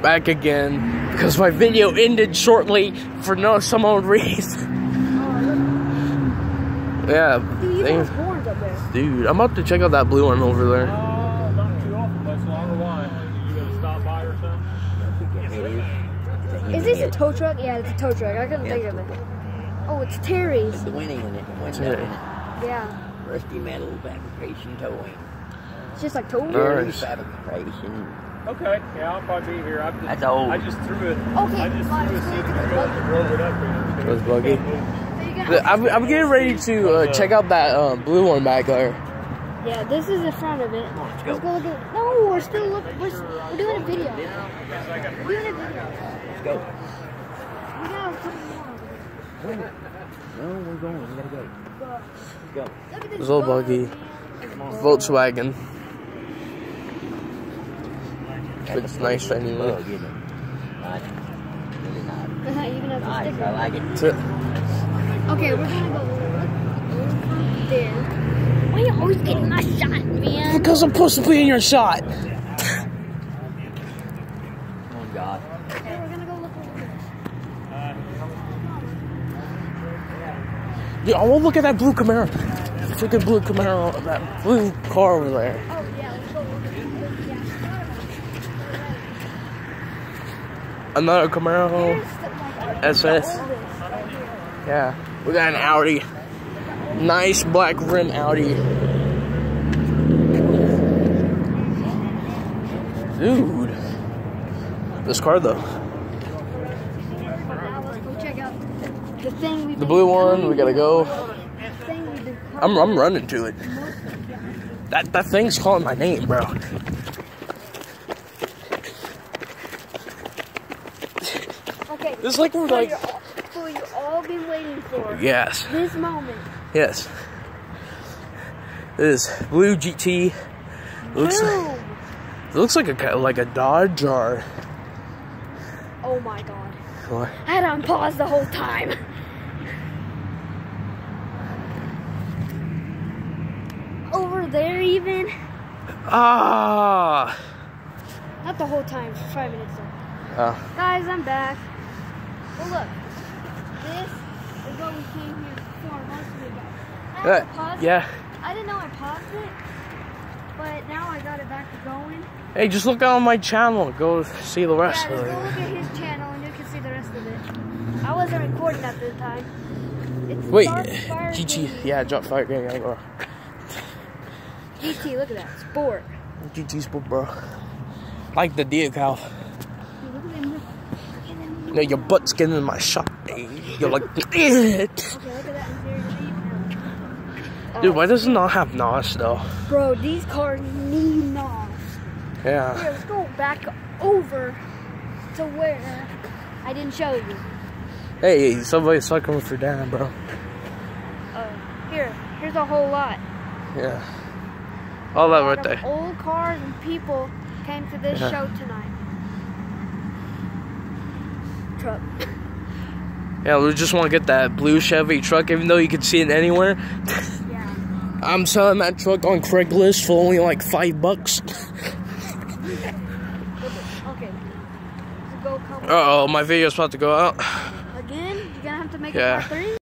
back again because my video ended shortly for some odd reason. Yeah, dude, you got horns up there. Dude, I'm about to check out that blue one over there. Not too often, but it's along the line. You gotta stop by or something? Is this a tow truck? Yeah, it's a tow truck. I couldn't think of it. Oh, it's Terry's. The winning in it. Yeah. Rusty metal fabrication towing. It's just like towing. Nice. Fabrication. Okay, yeah, I'll probably be here. That's old. I just threw it. Okay, I just threw a seat and drove it up here. That's buggy. I'm getting ready to check out that blue one back there. Yeah, this is the front of it. Let's Let's go. go look at. No, we're still looking. We're doing a video. We're doing a video. Let's go. We gotta put it on. No, we're going. We gotta go. Let's go. Look at this This old buggy. Volkswagen. It's nice anyway. Bug, isn't it? Nice. Really nice. Even have the Nice, sticker. I like it. That's it. Okay, we're gonna go there. Why are you always getting my shot, man? Because I'm supposed to be in your shot. Oh, God. Okay, we're gonna go look over this. Dude, I want to look at that blue Camaro. Freaking blue Camaro. That blue car over there. Oh, yeah, let's go look at it. Another Camaro. SS. Yeah, we got an Audi. Nice black rim Audi. Dude. This car though. Now let's go check out the thing we've The blue one, we gotta go. I'm I'm running to it. That thing's calling my name, bro. Okay. It's like we're like. So you've all been waiting for. Yes. This moment. Yes. This blue GT. Looks like a Dodge or. Oh my God. What? I had on pause the whole time. Over there even. Ah. Not the whole time, for 5 minutes though. Oh. Guys, I'm back. Well, look. This is what we came here for most of ago. I had to pause it. Yeah. I didn't know I paused it, but now I got it back to going. Hey, just look on my channel. Go see the rest Yeah, of just it. go look at his channel and you can see the rest of it. I wasn't recording at the time. It's Wait, Dark Fire GT. Gaming. Yeah, drop fire game. Yeah, GT, look at that. Sport. GT Sport, bro. Like the deer cow. Look at them. You know, your butt's getting in my shot. You're like, Okay, look at that interior. dude, why does it not have NOS though? Bro, these cars need NOS. Yeah. Here, let's go back over to where I didn't show you. Hey, somebody's sucking for Dan, bro. Here's a whole lot. Yeah. All that A lot right there. of old cars and people came to this show tonight. Truck. Yeah, we just want to get that blue Chevy truck, even though you can see it anywhere. Yeah. I'm selling that truck on Craigslist for only like $5. Okay. So go come Uh oh, my video's about to go out. again. You're gonna have to make Yeah. it part 3.